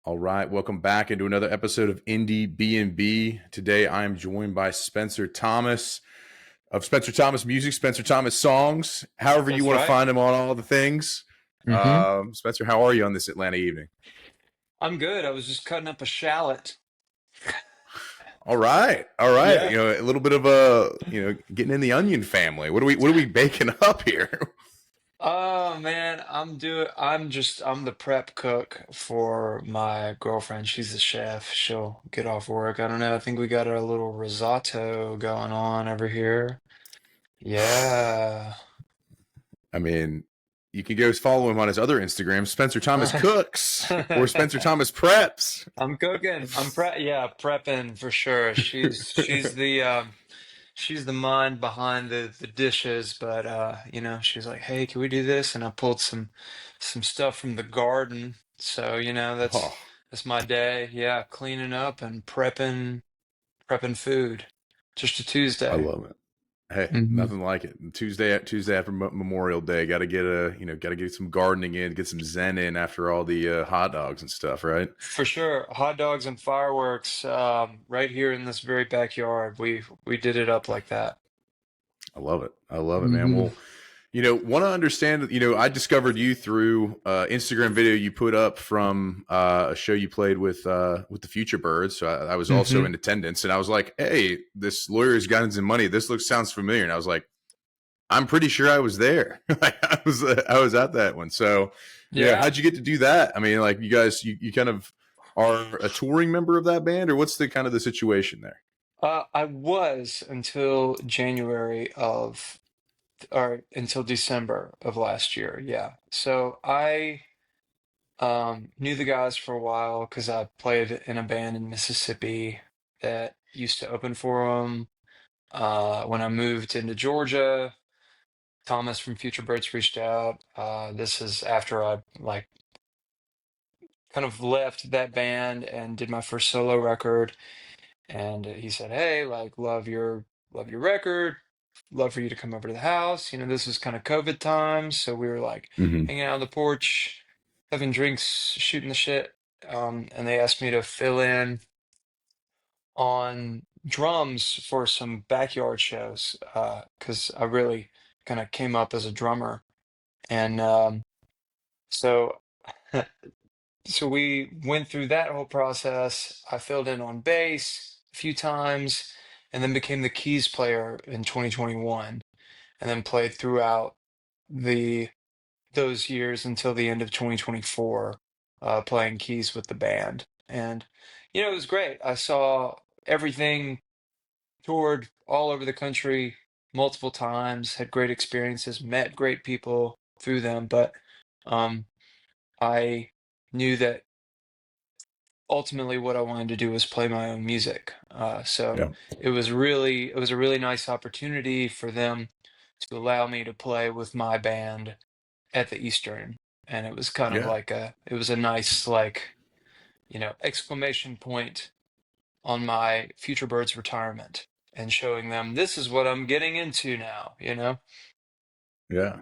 All right, welcome back into another episode of Indiebnb. Today I am joined by Spencer Thomas of Spencer Thomas Music, Spencer Thomas Songs, however you That's want to right. find him on all the things. hmm Spencer, how are you on this Atlanta evening? I'm good. I was just cutting up a shallot. All right, all right. Yeah. A little bit of getting in the onion family. What are we baking up here? Oh man, I'm the prep cook for my girlfriend. She's a chef. She'll get off work. I don't know. I think we got a little risotto going on over here. Yeah. I mean, you can go follow him on his other Instagram, Spencer Thomas Cooks or Spencer Thomas Preps. I'm cooking. Yeah, prepping for sure. She's the mind behind the dishes, but she's like, "Hey, can we do this?" And I pulled some stuff from the garden. So, Oh, that's my day. Yeah, cleaning up and prepping food. Just a I Tuesday. love it. Hey, hmm nothing like it. Tuesday after Memorial Day, got to get some gardening in, get some zen in after all the hot dogs and stuff, right? For sure. Hot dogs and fireworks, right here in this very backyard. We did it up like that. I love it. I love it, man. hmm Well, want to understand. I discovered you through Instagram video you put up from a show you played with the Future Birds. So I was also hmm in attendance, and I was like, "Hey, this lawyer's guns and money. This looks sounds familiar." And I was like, I'm pretty sure I was there. I was at that one. So, Yeah. how'd you get to do that? I mean, like you guys, you kind of are a touring member of that band, or what's the kind of the situation there? I was until until December of last year. Yeah. So I knew the guys for a while because I played in a band in Mississippi that used to open for them. When I moved into Georgia, Thomas from Future Birds reached out. This is after I like kind of left that band and did my first solo record. And he said, "Hey, like, love your record. Love for you to come over to the house." This was kind of COVID times, so we were like Mm-hmm. hanging out on the porch, having drinks, shooting the shit. And they asked me to fill in on drums for some backyard shows, because I really kind of came up as a drummer. And so So we went through that whole process. I filled in on bass a few times and then became the keys player in 2021 and then played throughout the those years until the end of 2024, playing keys with the band. And it was great. I saw everything, toured all over the country multiple times, had great experiences, met great people through them, but um I knew that ultimately what I wanted to do was play my own music. So Yeah. it was a really nice opportunity for them to allow me to play with my band at the Eastern. And it was kind of Yeah. like it was a nice, like, exclamation point on my Future Birds retirement and showing them this is what I'm getting into now. Yeah.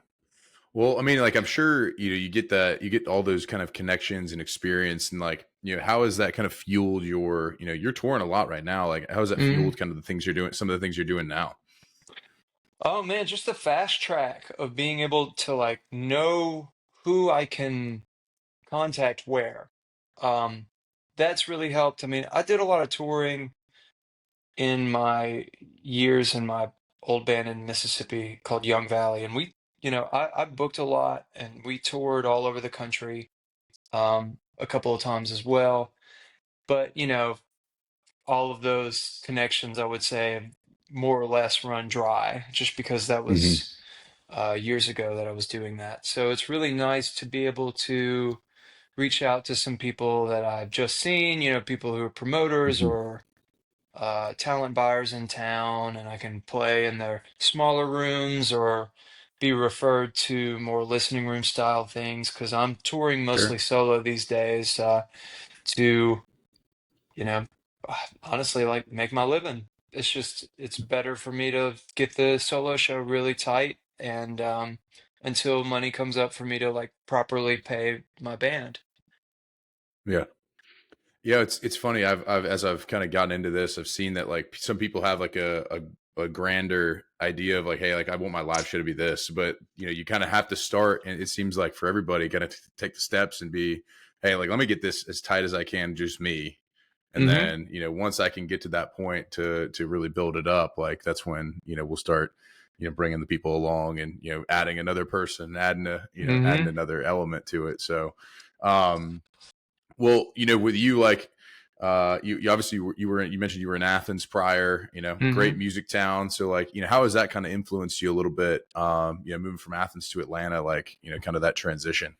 Well, I mean, like I'm sure you get all those kind of connections and experience, and like how has that kind of fueled your you're touring a lot right now. Like, how has that Mhm. fueled kind of the things you're doing, some of the things you're doing now? Oh man, just the fast track of being able to like know who I can contact where. Um, that's really helped. I mean, I did a lot of touring in my years in my old band in Mississippi called Young Valley, and I booked a lot and we toured all over the country, a couple of times as well. But all of those connections, I would say, have more or less run dry, just because that Hmm. was years ago that I was doing that. So it's really nice to be able to reach out to some people that I've just seen, people who are promoters Hmm. or talent buyers in town, and I can play in their smaller rooms or be referred to more listening room style things because I'm touring mostly Sure. solo these days, to, you know, honestly, like make my living. It's better for me to get the solo show really tight and until money comes up for me to like properly pay my band. Yeah. Yeah, it's funny. I've as I've kind of gotten into this, I've seen that like some people have like a grander idea of like, hey, like I want my live show to be this, but you kind of have to start, and it seems like for everybody, got to take the steps and be, hey, like let me get this as tight as I can, just me, and Hmm. then once I can get to that point to really build it up, like that's when we'll start bringing the people along and adding another person, adding a adding Hmm. another element to it. So, um, well, with you, like, you obviously you mentioned you were in Athens prior, great Hmm. music town. So, like, how has that kind of influenced you a little bit? Moving from Athens to Atlanta, like, kind of that transition.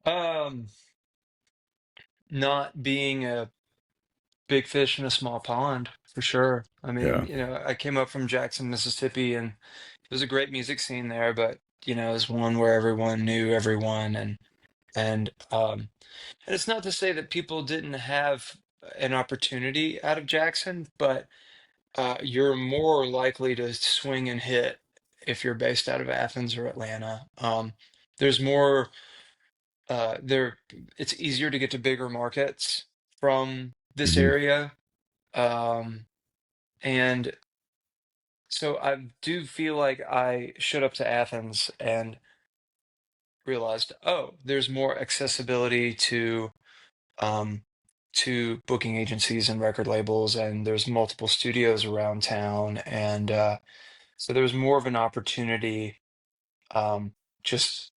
Um, Not being a big fish in a small pond, for sure. I mean, Yeah. I came up from Jackson, Mississippi, and it was a great music scene there, but it was one where everyone knew everyone, and it's not to say that people didn't have an opportunity out of Jackson, but you're more likely to swing and hit if you're based out of Athens or Atlanta. There's more there. It's easier to get to bigger markets from this Hmm. area, um, and so I do feel like I showed up to Athens and realized, oh, there's more accessibility um, to booking agencies and record labels, and there's multiple studios around town, and so there was more of an opportunity, um, just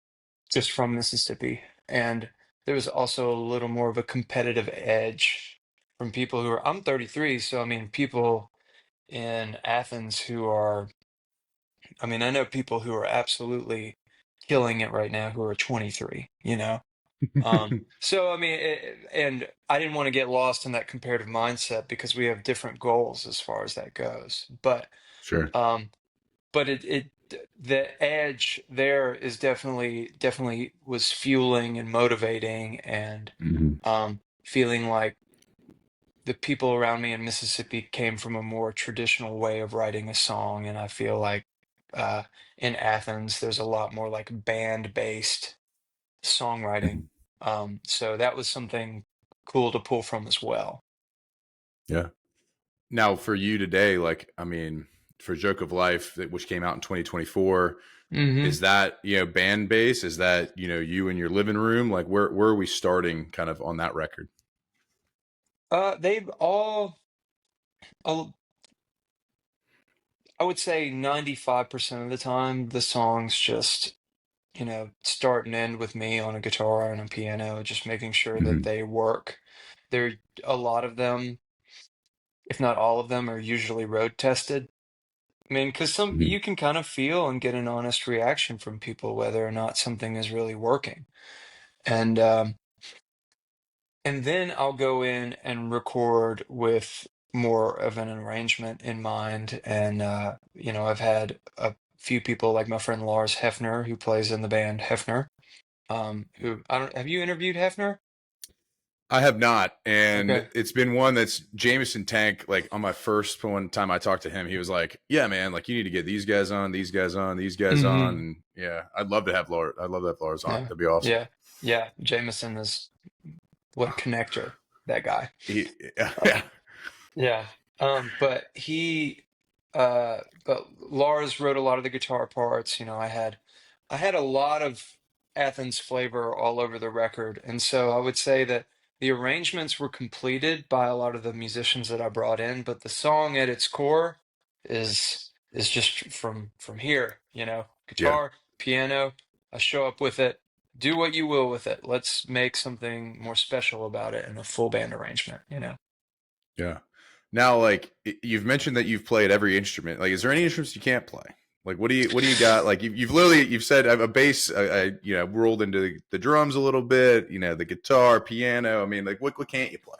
just from Mississippi, and there was also a little more of a competitive edge from people who are. I'm 33, so I mean, people in Athens who are. I mean, I know people who are absolutely killing it right now who are 23. So I mean, and I didn't want to get lost in that comparative mindset because we have different goals as far as that goes. Sure. Um, but the edge there is definitely was fueling and motivating, and Hmm. feeling like the people around me in Mississippi came from a more traditional way of writing a song, and I feel like uh, in Athens there's a lot more like band-based songwriting. So that was something cool to pull from as well. Yeah. Now, for you today, like, I mean, for Joke of Life, which came out in 2024, Hmm. is that band base? Is that you in your living room? Like, where are we starting, kind of on that record? They've all, uh, I would say 95% of the time, the songs just, start and end with me on a guitar and a piano, just making sure that Hmm. they work. There, a lot of them, if not all of them, are usually road tested. I mean, because Hmm. you can kind of feel and get an honest reaction from people whether or not something is really working. And then I'll go in and record with more of an arrangement in mind. And I've had a few people like my friend Lars Hefner, who plays in the band Hefner. Who I don't have you interviewed Hefner? I have not, and Okay. it's been one that's Jameson Tank. Like on my first one time I talked to him, he was like, "Yeah, man, like you need to get these guys on, these guys on, these guys on." Hmm. And yeah, I'd love to have Laura. I'd love to have Lars on. Yeah. That'd be awesome. Yeah. Yeah. Jameson is what a connector, that guy. Uh, Yeah. Yeah. But but Lars wrote a lot of the guitar parts. I had a lot of Athens flavor all over the record. And so I would say that the arrangements were completed by a lot of the musicians that I brought in, but the song at its core is just from here, Yeah. guitar, piano, I show up with it. Do what you will with it. Let's make something more special about it in a full band arrangement. Yeah. Now, like you've mentioned that you've played every instrument. Like, is there any instruments you can't play? Like, what do you got? Like, you've literally you've said a bass. I rolled into the drums a little bit. The guitar, piano. I mean, like, what can't you play?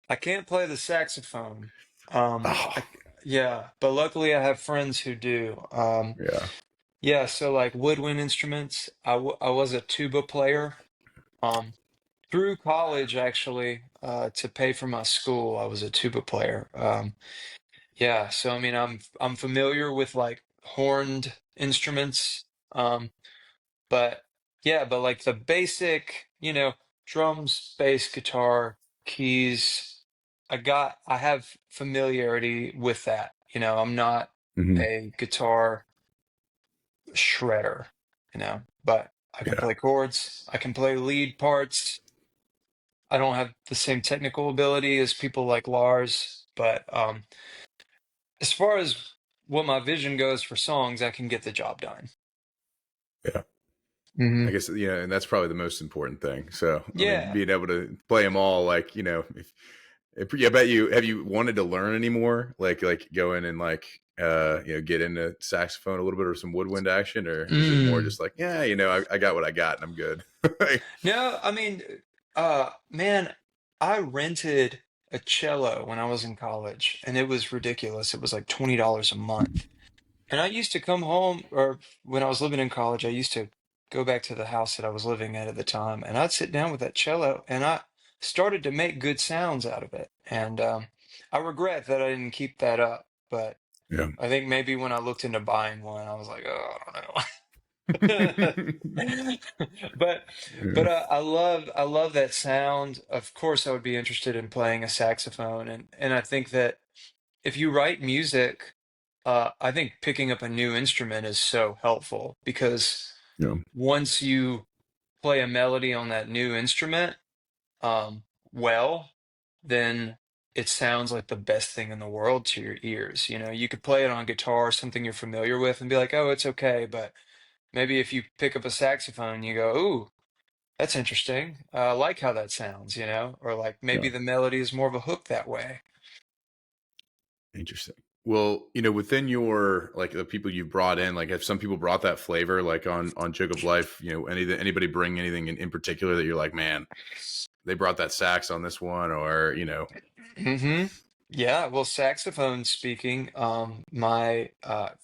I can't play the saxophone. Um, Oh, I, yeah, but luckily I have friends who do. yeah. Yeah, so like woodwind instruments, I was a tuba player. Um, Through college, actually, to pay for my school, I was a tuba player. Yeah, so I mean, I'm familiar with like horned instruments. But yeah, but like the basic. drums, bass, guitar, keys. I have familiarity with that. I'm not Hmm. a guitar shredder, but I can Yeah. play chords, I can play lead parts. I don't have the same technical ability as people like Lars, but as far as what my vision goes for songs, I can get the job done. Yeah. I Hmm. guess, and that's probably the most important thing. So, I mean, Yeah. being able to play them all, like, if I bet you, have you wanted to learn anymore? Like go in and like, get into saxophone a little bit or some woodwind action, or is it more Mm. just like, yeah, I got what I got and I'm good. No, I mean, man, I rented a cello when I was in college, and it was ridiculous. It was like $20 a month. And I used to come home, or when I was living in college, I used to go back to the house that I was living at the time, and I'd sit down with that cello, and I started to make good sounds out of it. And I regret that I didn't keep that up, but Yeah. I think maybe when I looked into buying one, I was like, oh, I don't know. But Yeah. I love that sound. Of course, I would be interested in playing a saxophone, and I think that if you write music, I think picking up a new instrument is so helpful because Yeah. once you play a melody on that new instrument, um, well, then it sounds like the best thing in the world to your ears. You could play it on guitar, something you're familiar with, and be like, oh, it's okay, but maybe if you pick up a saxophone, you go, "Ooh, that's interesting. I like how that sounds," or like maybe Yeah. the melody is more of a hook that way. Interesting. Well, within your like the people you brought in, like have some people brought that flavor, like on Jug of Life, anybody bring anything in particular that you're like, man, they brought that sax on this one, or Hmm. Yeah, well, saxophone speaking, my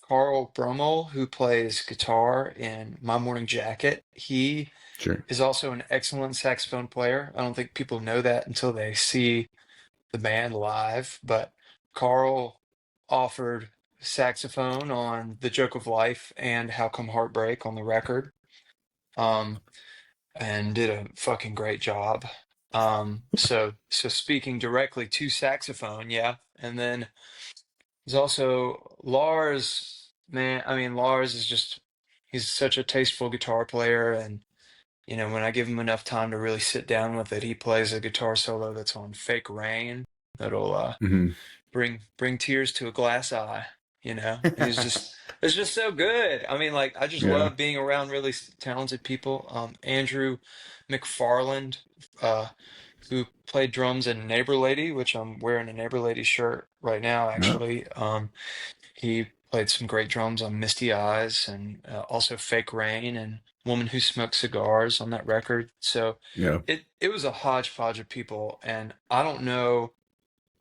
Carl Brummel, who plays guitar in My Morning Jacket, he sure. is also an excellent saxophone player. I don't think people know that until they see the band live, but Carl offered saxophone on The Joke of Life and How Come Heartbreak on the record, um, and did a fucking great job. So speaking directly to saxophone, yeah. And then there's also Lars, man. I mean, Lars is he's such a tasteful guitar player, and when I give him enough time to really sit down with it, he plays a guitar solo that's on Fake Rain that'll Hmm. bring tears to a glass eye, and it's just so good. I mean, like, I just Yeah. love being around really talented people. Andrew McFarland, uh, who played drums in Neighbor Lady, which I'm wearing a Neighbor Lady shirt right now, No. actually. He played some great drums on Misty Eyes and also Fake Rain and Woman Who Smokes Cigars on that record. So Yeah. it was a hodgepodge of people, and I don't know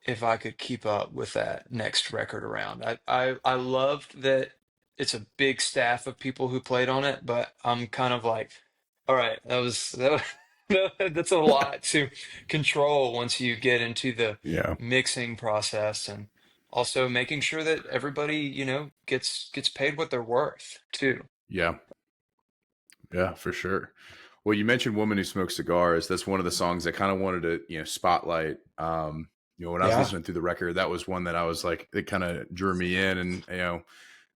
if I could keep up with that next record around. I loved that it's a big staff of people who played on it, but I'm kind of like, all right, that's a lot to control once you get into the Yeah. mixing process and also making sure that everybody, gets paid what they're worth too. Yeah. Yeah, for sure. Well, you mentioned "Woman Who Smokes Cigars." That's one of the songs I kind of wanted to, spotlight. When I was Yeah. listening through the record, that was one that I was like, it kind of drew me in, and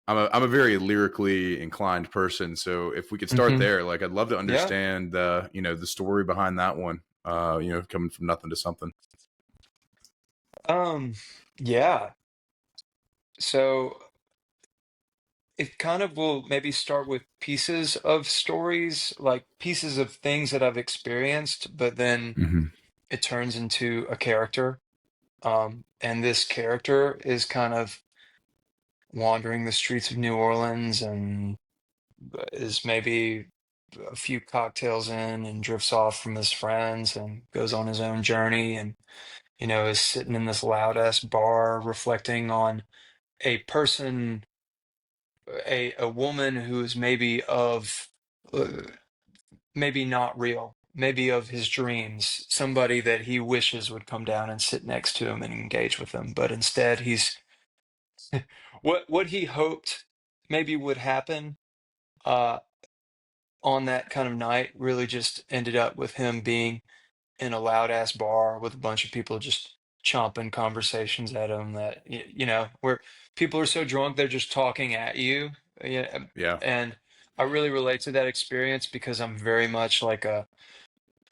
I'm a very lyrically inclined person. So if we could start Hmm. there, like I'd love to Yeah. understand the story behind that one. Coming from nothing to something. Um, yeah. So it kind of will maybe start with pieces of stories, like pieces of things that I've experienced, but then Hmm. it turns into a character. And this character is kind of wandering the streets of New Orleans and is maybe a few cocktails in and drifts off from his friends and goes on his own journey and, is sitting in this loud ass bar reflecting on a person, a woman who is maybe uh, maybe not real, maybe of his dreams, somebody that he wishes would come down and sit next to him and engage with him, but instead he's what he hoped maybe would happen. Uh, on that kind of night really just ended up with him being in a loud ass bar with a bunch of people just chomping conversations at him that where people are so drunk they're just talking at you. Yeah, Yeah. and I really relate to that experience because I'm very much like a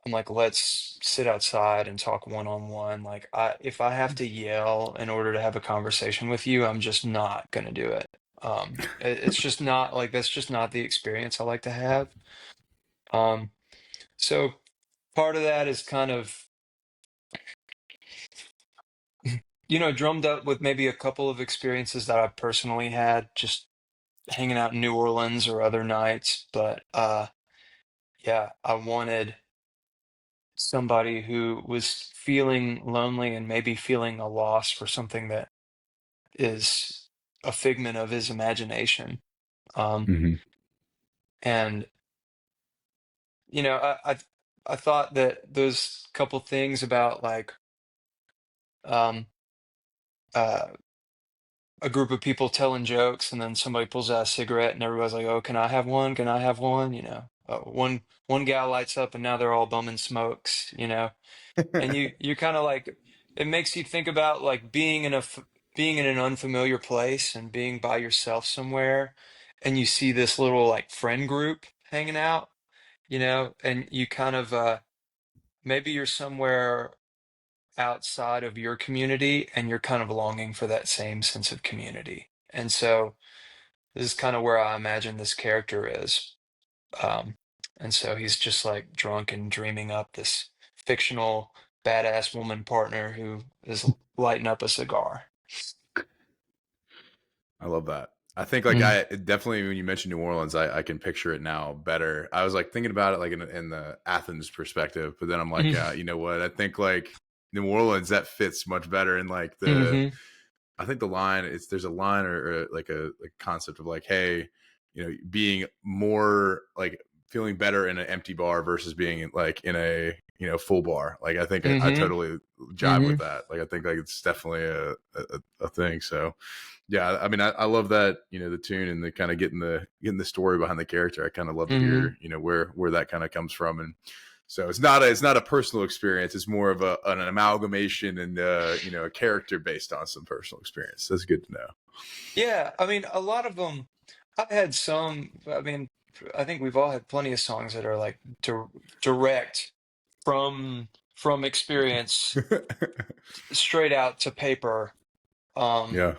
I'm like, let's sit outside and talk one on one. Like, if I have to yell in order to have a conversation with you, I'm just not gonna do it. It's just not like that's just not the experience I like to have. Um, so part of that is kind of, drummed up with maybe a couple of experiences that I've personally had just hanging out in New Orleans or other nights. But yeah, I wanted somebody who was feeling lonely and maybe feeling a loss for something that is a figment of his imagination. Um, Hmm. and I thought that those couple things about like um, uh, a group of people telling jokes, and then somebody pulls out a cigarette, and everybody's like, "Oh, can I have one? Can I have one?" One gal lights up, and now they're all bumming smokes. And you kind of like it makes you think about like being in an unfamiliar place and being by yourself somewhere, and you see this little like friend group hanging out, and you kind of maybe you're somewhere outside of your community and you're kind of longing for that same sense of community. And so this is kind of where I imagine this character is. Um, and so he's just like drunk and dreaming up this fictional badass woman partner who is lighting up a cigar. I love that. I think like Mm, I definitely when you mentioned New Orleans, I can picture it now better. I was like thinking about it like in the Athens perspective, but then I'm like, mm, you know what? I think like New Orleans that fits much better in like the mm-hmm, I think the line is there's a line or like a like concept of like, hey, being more like feeling better in an empty bar versus being like in a full bar. Like I think I mm-hmm, totally jive mm-hmm, with that. Like I think like it's definitely a thing. So yeah, I mean I love that the tune and the kind of getting the story behind the character. I kind of love to mm-hmm. hear where that kind of comes from and. So it's not a personal experience. It's more of an amalgamation and a character based on some personal experience. That's good to know. Yeah, I mean, a lot of them, I've had some, I mean, I think we've all had plenty of songs that are like direct from experience straight out to paper. Um, Yeah.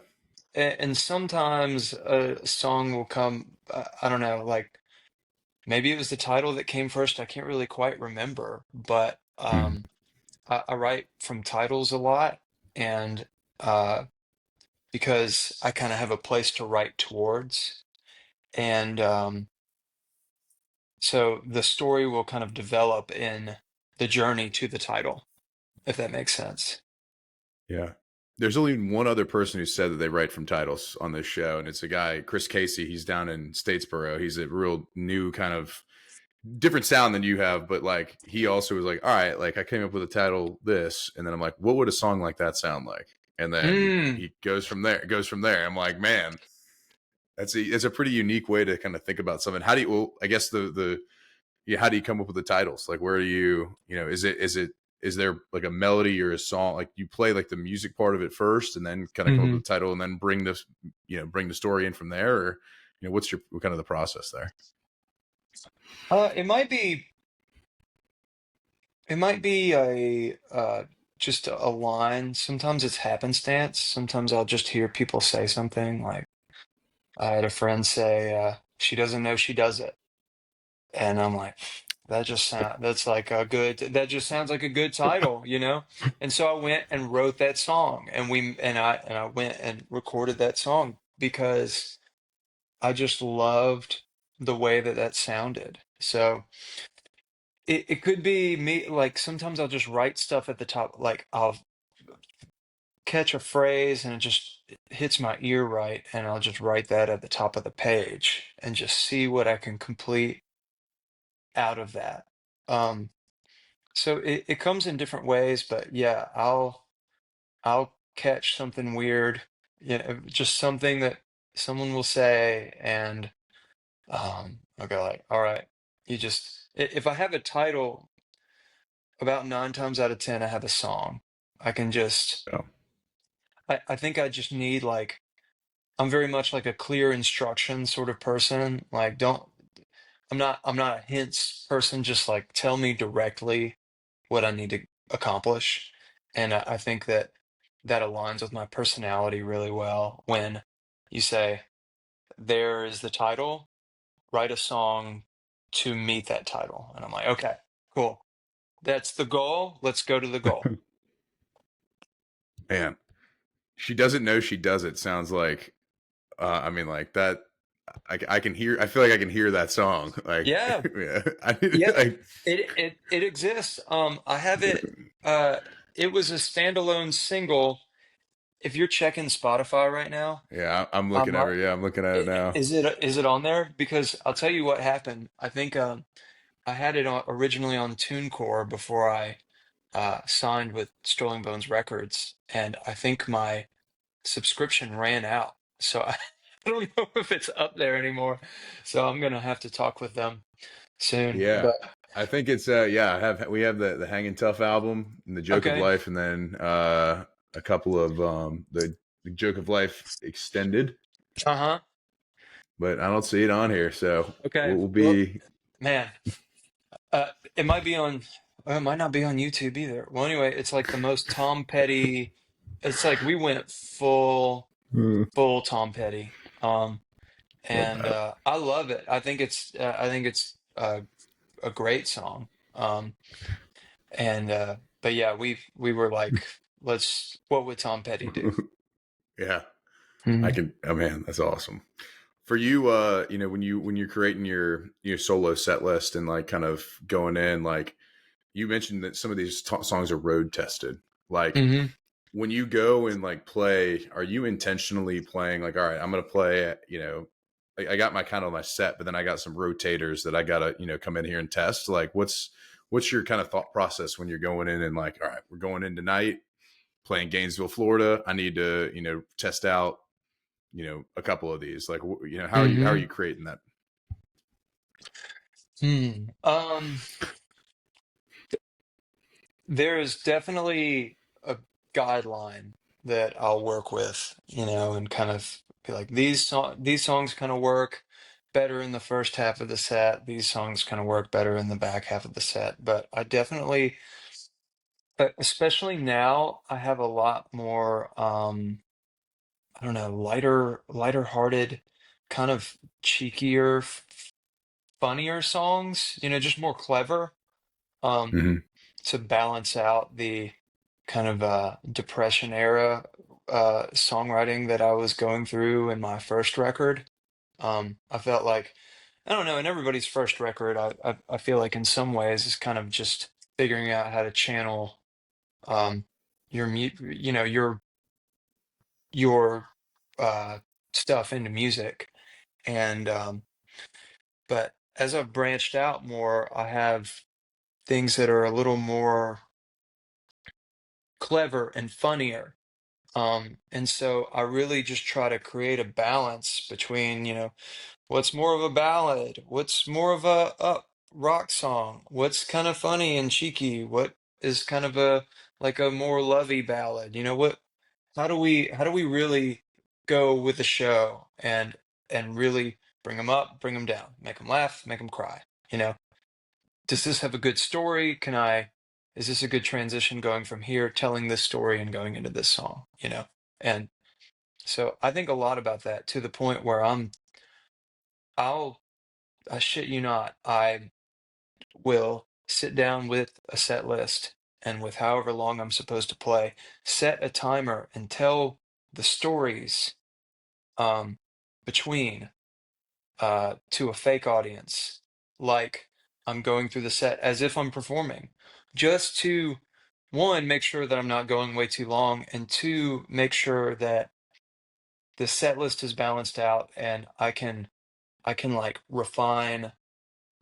and sometimes a song will come, I don't know, like maybe it was the title that came first. I can't really quite remember, but Mhm. I write from titles a lot, and because I kind of have a place to write towards. And so the story will kind of develop in the journey to the title, if that makes sense. Yeah. There's only one other person who said that they write from titles on this show, and it's a guy, Chris Casey. He's down in Statesboro. He's a real new kind of different sound than you have, but like he also was like, all right, like I came up with a title this, and then I'm like, what would a song like that sound like? And then Mm, he goes from there. It goes from there. I'm like, man, it's a pretty unique way to kind of think about something. How do you? Well, I guess the yeah, how do you come up with the titles? Like, where do is there like a melody or a song? Like, you play like the music part of it first, and then kind of come up hmm with the title, and then bring the story in from there, or what's your what kind of the process there? it might be a just a line. Sometimes it's happenstance. Sometimes I'll just hear people say something like I had a friend say, she doesn't know she does it. And I'm like, that just sounds like a good title. And so I went and wrote that song and I went and recorded that song because I just loved the way that that sounded. So it could be me, like sometimes I'll just write stuff at the top, like I'll catch a phrase and it just hits my ear right, and I'll just write that at the top of the page and just see what I can complete out of that. Um, So it comes in different ways, but yeah, I'll catch something weird, just something that someone will say, and I'll go like, all right. if I have a title, about 9 times out of 10, I have a song. I can just, Oh. I think I just need like, I'm very much like a clear instruction sort of person. Like, I'm not a hints person. Just like tell me directly what I need to accomplish. And I think that that aligns with my personality really well when you say, there is the title, write a song to meet that title. And I'm like, okay, cool. That's the goal. Let's go to the goal. Man, she doesn't know she does it. Sounds like, I mean, like that. I can hear. I feel like I can hear that song. Like, Yeah, yeah, yeah. like, It exists. I have it. Uh, it was a standalone single. If you're checking Spotify right now, yeah. I'm I looking at might. her. Yeah, I'm looking at it now. Is it on there? Because I'll tell you what happened. I think I had it originally on TuneCore before I signed with Strolling Bones Records, and I think my subscription ran out. So I, I don't know if it's up there anymore. So I'm gonna have to talk with them soon. Yeah, But I think it's yeah. We have the Hanging Tough album and the Joke of okay. Life, and then a couple of the Joke of Life extended, Uh-huh. but I don't see it on here. So Okay. we'll Well, be man, it might be on. It might not be on YouTube either. Well, anyway, it's like the most Tom Petty. It's like we went full Tom Petty. love And that. I love it. I think it's a great song. And but yeah, we were like, let's what would Tom Petty do? Yeah, I Mhm. can. Oh man, that's awesome. For you, when you're creating your solo set list and like kind of going in, like you mentioned that some of these songs are road tested. Like Mhm. when you go and like play, are you intentionally playing like, all right, I'm gonna play, I got my kind of my set, but then I got some rotators that I gotta, come in here and test. Like what's your kind of thought process when you're going in and like, all right, we're going in tonight, playing Gainesville, Florida. I need to, test out, a couple of these. Like, how are Mhm. you creating that? Hmm. There is definitely a guideline that I'll work with, and kind of be like these songs kind of work better in the first half of the set. These songs kind of work better in the back half of the set. But I definitely, especially now, I have a lot more I don't know, lighter hearted, kind of cheekier, funnier songs, just more clever. Um Mm-hmm. to balance out the kind of depression era songwriting that I was going through in my first record. I felt like, I don't know, in everybody's first record, I feel like in some ways it's kind of just figuring out how to channel um, your uh, stuff into music. And but as I've branched out more, I have things that are a little more clever and funnier. And so I really just try to create a balance between, what's more of a ballad, what's more of a up rock song, what's kind of funny and cheeky, what is kind of a like a more lovey ballad. How do we really go with the show and really bring them up, bring them down, make them laugh, make them cry, you know? Does this have a good story? Is this a good transition going from here, telling this story and going into this song, And so I think a lot about that to the point where I'll, I shit you not, I will sit down with a set list and with however long I'm supposed to play, set a timer and tell the stories um, between to a fake audience, like I'm going through the set as if I'm performing, just to one, make sure that I'm not going way too long, and two, make sure that the set list is balanced out and I can like refine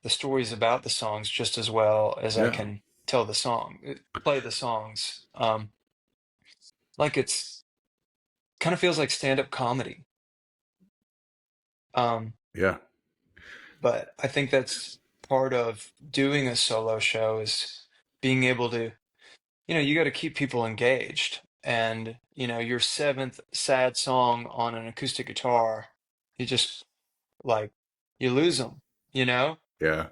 the stories about the songs just as well as I Yeah. can tell the song, play the songs. Like it's kind of feels like stand-up comedy. Um, Yeah. but I think that's part of doing a solo show is being able to, you got to keep people engaged. And, your seventh sad song on an acoustic guitar, you just like, you lose them, you know? Yeah.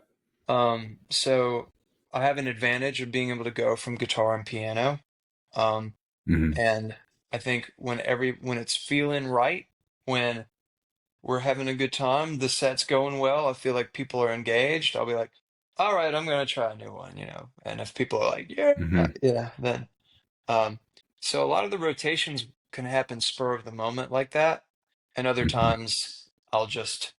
So I have an advantage of being able to go from guitar and piano. Um, Hmm. and I think when it's feeling right, when we're having a good time, the set's going well, I feel like people are engaged. I'll be like, all right, I'm gonna try a new one. And if people are like, yeah, Hmm. yeah, then um, so a lot of the rotations can happen spur of the moment like that, and other Hmm. times I'll just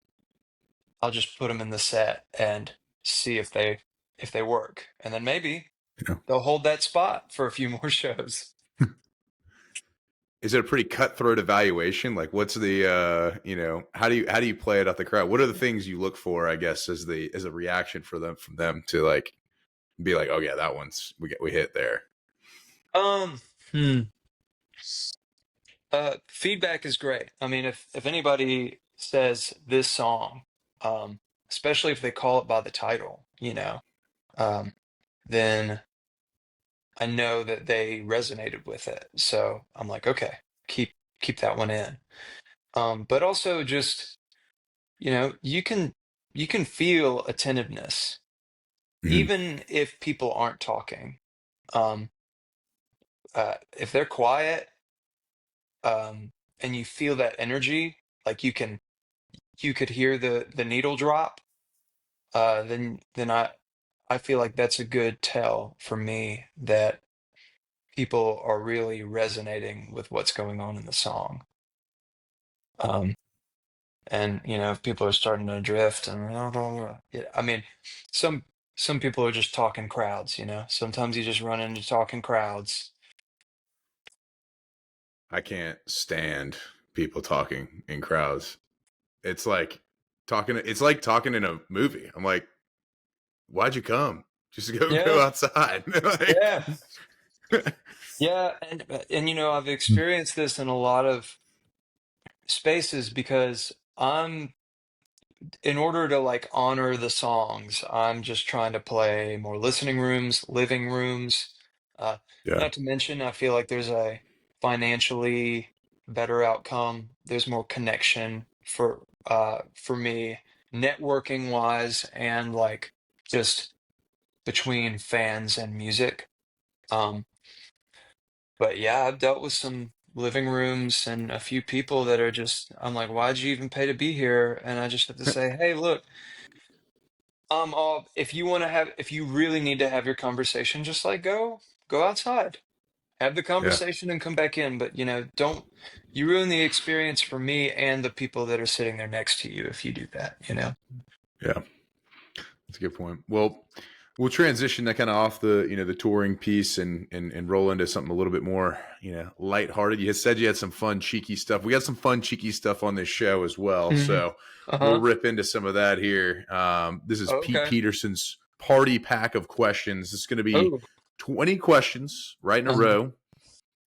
put them in the set and see if they work, and then maybe Yeah. they'll hold that spot for a few more shows. Is it a pretty cutthroat evaluation? Like, what's the how do you play it out the crowd? What are the things you look for, I guess, as a reaction from them to like be like, oh yeah, that one's we hit there. Um, hmm. Feedback is great. I mean, if anybody says this song, um, especially if they call it by the title, um, then I know that they resonated with it. So I'm like, okay, keep that one in. But also just, you can feel attentiveness Hmm. even if people aren't talking. Um, if they're quiet, and you feel that energy, like you could hear the needle drop, then I feel like that's a good tell for me that people are really resonating with what's going on in the song. Um, and if people are starting to drift and yeah, I mean, some some people are just talking crowds. Sometimes you just run into talking crowds. I can't stand people talking in crowds. It's like It's like talking in a movie. I'm like, why'd you come? Just go Yeah, outside. Like, yeah, yeah, and I've experienced this in a lot of spaces because in order to like honor the songs, I'm just trying to play more listening rooms, living rooms. Uh, yeah, Not to mention, I feel like there's a financially better outcome. There's more connection for me, networking wise, and like just between fans and music. Um, but yeah, I've dealt with some living rooms and a few people that are just, I'm like, why'd you even pay to be here? And I just have to say, hey, look. If you really need to have your conversation, just like go outside, have the yeah, conversation and come back in. But don't you ruin the experience for me and the people that are sitting there next to you if you do that. yeah. That's a good point. Well, we'll transition that kind of off the touring piece and roll into something a little bit more lighthearted. You had said you had some fun cheeky stuff. We got some fun cheeky stuff on this show as well, Hmm. so we'll Uh-huh. rip into some of that here. This is Pete Okay. Peterson's party pack of questions. It's going to be Oh. 20 questions right in a Uh-huh. row,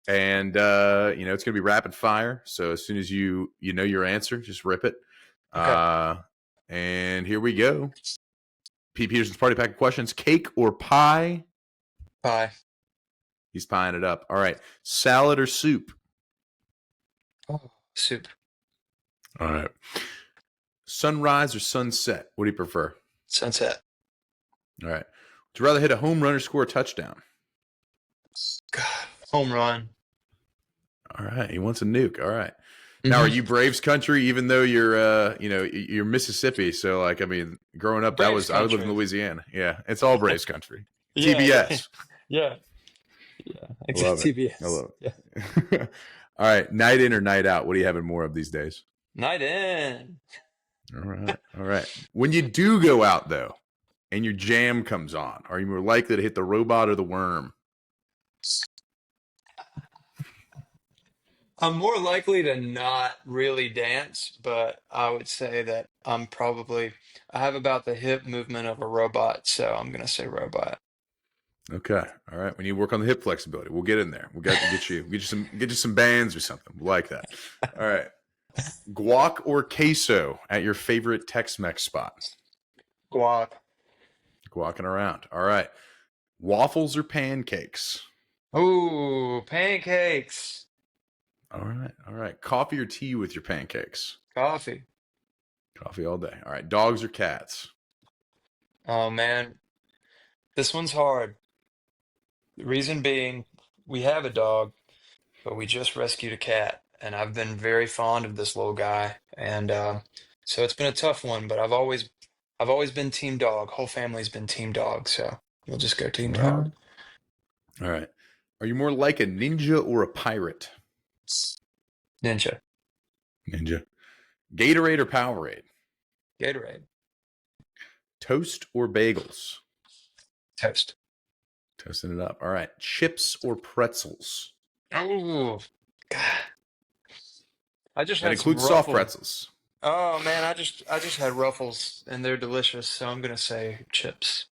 and it's going to be rapid fire. So as soon as you know your answer, just rip it. Okay. Uh, and here we go. Pete Peterson's party pack of questions: cake or pie? Bye. He's pieing it up. All right. Salad or soup? Oh, soup. All right. Sunrise or sunset? What do you prefer? Sunset. All right. Would you rather hit a home run or score a touchdown? God. Home run. All right. He wants a nuke. All right. Now, are Hmm. you Braves country? Even though you're Mississippi, so like, I mean, growing up, Braves I would live in country. Louisiana. Yeah, it's all Braves country. Yeah, yeah, TBS. yeah, yeah. I love it. I TBS. love Yeah. it. All right. Night in or night out? What are you having more of these days? Night in. All right. All right. When you do go out though, and your jam comes on, are you more likely to hit the robot or the worm? I'm more likely to not really dance, but I would say that I have about the hip movement of a robot, so I'm gonna say robot. Okay. All right. We need to work on the hip flexibility. We'll get in there. We'll get you some bands or something. We'll like that. All right. Guac or queso at your favorite Tex-Mex spot? Guac. like walking around. All right. Waffles or pancakes? Ooh, pancakes. All right. All right. Coffee or tea with your pancakes? Coffee. Coffee all day. All right. Dogs or cats? Oh man, this one's hard. The reason being, we have a dog, but we just rescued a cat, and I've been very fond of this little guy, and so it's been a tough one. But I've always been team dog. Whole family's been team dog, so we'll just go team All dog. right. All right. Are you more like a ninja or a pirate? Ninja. Ninja. Gatorade or Powerade? Gatorade. Toast or bagels? Toast. Toasting it up. All right. Chips or pretzels? Oh, God. I just That had some includes soft ruffles. pretzels. Oh man, I just had ruffles and they're delicious, so I'm gonna say chips.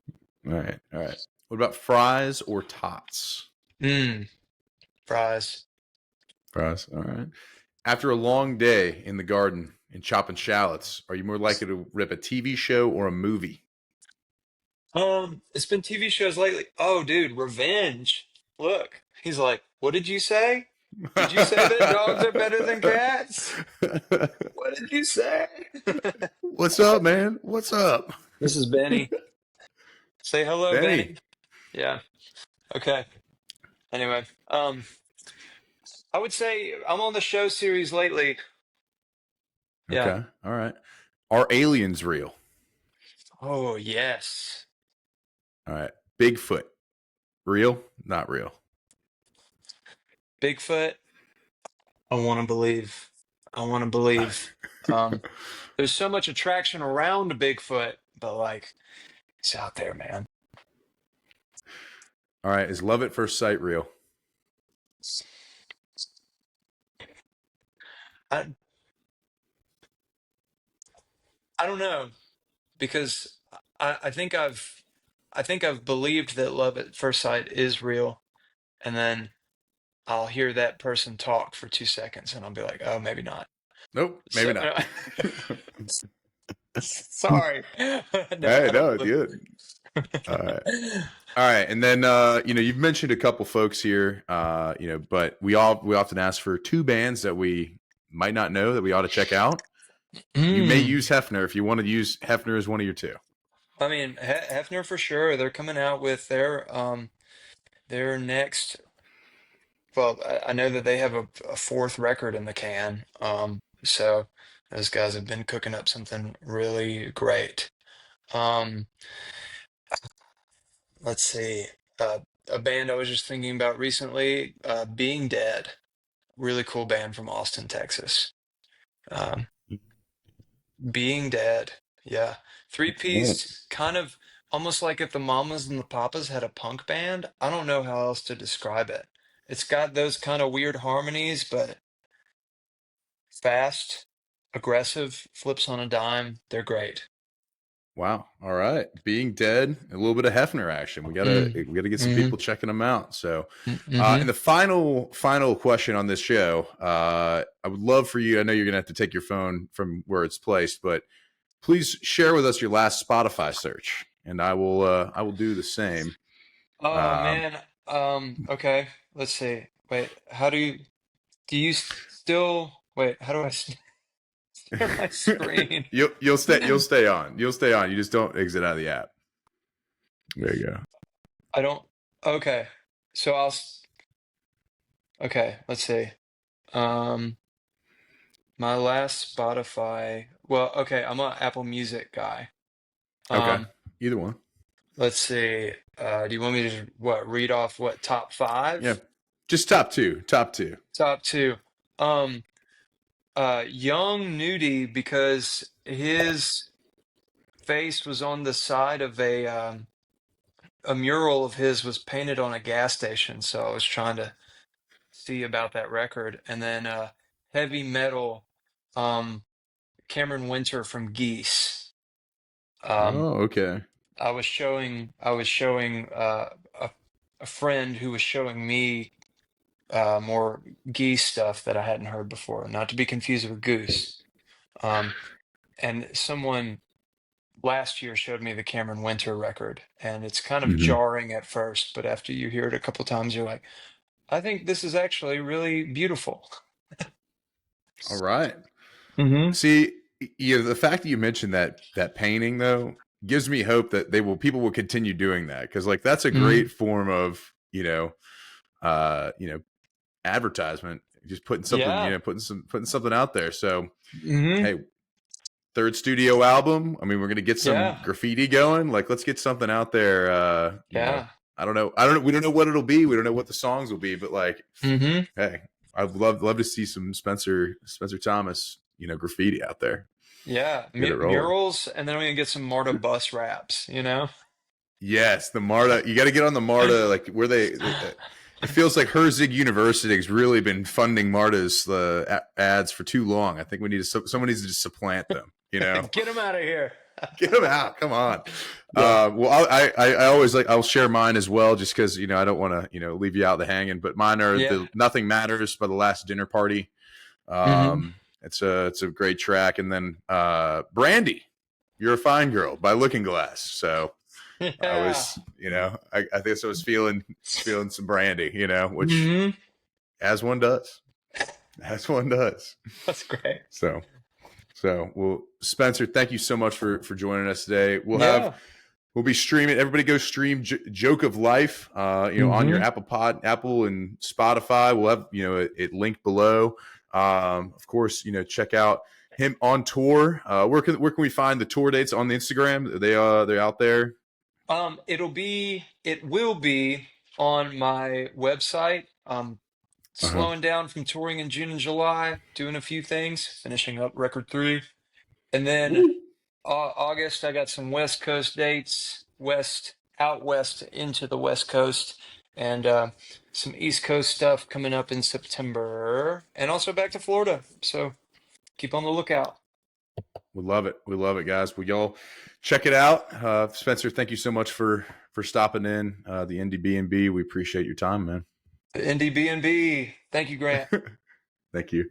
All right. All right. What about fries or tots? Mmm, fries. Fries. All right. After a long day in the garden and chopping shallots, are you more likely to rip a TV show or a movie? It's been TV shows lately. Oh, dude, Revenge. Look, he's like, what did you say? Did you say that dogs are better than cats? What did you say? What's up, man? What's up? This is Benny. Say hello, Benny. Benny. Yeah. Okay. Anyway, I would say I'm on the show series lately. Yeah. Okay. All right. Are aliens real? Oh, yes. All right. Bigfoot. Real? Not real. Bigfoot. I want to believe. I want to believe. Um, there's so much attraction around Bigfoot, but like, it's out there, man. All right. Is love at first sight real? I I don't know because I think I think I've believed that love at first sight is real, and then I'll hear that person talk for 2 seconds, and I'll be like, oh, maybe not. Nope. So, Maybe not. sorry. No, Hey, I don't no, believe. dude. All right. All right, and then you've mentioned a couple folks here, but we often ask for two bands that we might not know that we ought to check out. You may Mm. use Hefner if you want to use Hefner as one of your two. I mean, Hefner for sure. They're coming out with their next. Well, I know that they have a fourth record in the can. So those guys have been cooking up something really great. Um, let's see. Uh, a band I was just thinking about recently, Being Dead. Really cool band from Austin, Texas. Um, Being Dead. Yeah. Oh, Three-piece, kind of almost like if the Mamas and the Papas had a punk band. I don't know how else to describe it. It's got those kind of weird harmonies, but fast, aggressive, flips on a dime. They're great. wow. All right. Being Dead, a little bit of Hefner action. Mm, We gotta get some mm-hmm, people checking them out. So, mm-hmm. and the final question on this show, I would love for you. I know you're gonna have to take your phone from where it's placed, but please share with us your last Spotify search, and I will do the same. Oh Um, man. Okay. Let's see. Wait, how do you still wait, how do I share my screen? you'll stay on. You'll stay on. You just don't exit out of the app. There you go. I don't. Okay. So okay, let's see. Um, my last Spotify. Well, okay, I'm an Apple Music guy. Okay. Um, Either one. let's see. Do you want me to just, what, read off what top Yeah. five? Just top two. Top two. Top two. Um, Young Nudie because his face was on the side of a mural of his was painted on a gas station, so I was trying to see about that record. And then Heavy Metal, um, Cameron Winter from Geese. Um, Oh, okay. I was showing a friend who was showing me more Geese stuff that I hadn't heard before, not to be confused with Goose. Um, and someone last year showed me the Cameron Winter record, and it's kind of Hmm. jarring at first, but after you hear it a couple times, you're like, I think this is actually really beautiful. All right. Hmm. See, the fact that you mentioned that painting though gives me hope that people will continue doing that, because like that's a Hmm. great form of you know advertisement, just putting something, Yeah. putting something out there. So Hmm. hey, third studio album. I mean, we're gonna get some Yeah. graffiti going. Like, let's get something out there. Yeah. I don't know. I don't know. We don't know what it'll be. We don't know what the songs will be. But like, Hmm. hey, I'd love to see some Spencer Thomas, graffiti out there. Yeah. Get it rolling. Murals, and then we're gonna get some Marta bus wraps, you know? Yes, the Marta. You got to get on the Marta. Like, where it feels like Herzig University has really been funding Marta's ads for too long. I think we need someone needs to just supplant them. Get them out of here. Get them out. Come on. Yeah. Well, I always I'll share mine as well, just because I don't want to leave you out the hanging. But mine are Yeah. the Nothing Matters by the Last Dinner Party. Hmm. It's a great track, and then Brandy, You're a Fine Girl by Looking Glass. So I Yeah. was I guess I was feeling some Brandy, which Hmm. as one does, as one does. That's great. So. Well, Spencer, thank you so much for joining us today. Yeah. We'll be streaming. Everybody go stream Joke of Life, on your Hmm. Apple and Spotify. We'll have, it linked below. Of course, check out him on tour. Where can we find the tour dates on the Instagram? They're out there. It will be on my website. Uh-huh. Slowing down from touring in June and July, doing a few things, finishing up record three. And then Woo. August, I got some West Coast dates, out west into the West Coast, and some East Coast stuff coming up in September, and also back to Florida. So keep on the lookout. We love it. We love it, guys. Well, y'all check it out. Spencer, thank you so much for stopping in the Indie B. We appreciate your time, man. The Indie B&B. Thank you, Grant. Thank you.